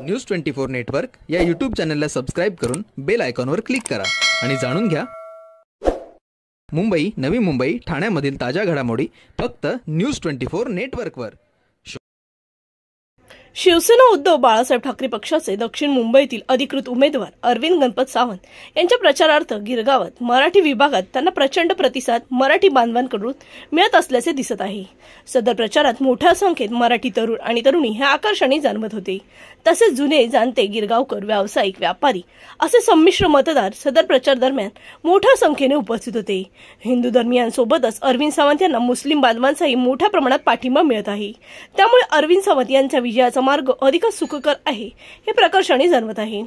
News 24 network या YouTube चॅनलला subscribe करून बेल आयकॉनवर क्लिक करा आणि जाणून घ्या मुंबई, नवी मुंबई, ठाण्यामधील ताज्या घडामोडी फक्त न्यूज 24 नेटवर्कवर। शिवसेना उद्धव बाळासाहेब ठाकरे पक्षाचे दक्षिण मुंबईतील अधिकृत उमेदवार अरविंद गणपत सावंत यांच्या प्रचारार्थ गिरगावात मराठी विभागात त्यांना प्रचंड प्रतिसाद मराठी बांधवांकडून मिळत असल्याचे दिसत आहे। सदर प्रचारात मोठ्या संख्येत मराठी तरुण आणि तरुणी हे आकर्षणी जाणवत होते। तसेच जुने जाणते गिरगावकर, व्यावसायिक, व्यापारी असे संमिश्र मतदार सदर प्रचार दरम्यान मोठ्या संख्येने उपस्थित होते। हिंदू धर्मीयांसोबतच अरविंद सावंत यांना मुस्लिम बांधवांचाही मोठ्या प्रमाणात पाठिंबा मिळत आहे। त्यामुळे अरविंद सावंत यांच्या विजयाचा मार्ग अधिकच सुखकर आहे हे प्रकर्षाने जाणवत आहे।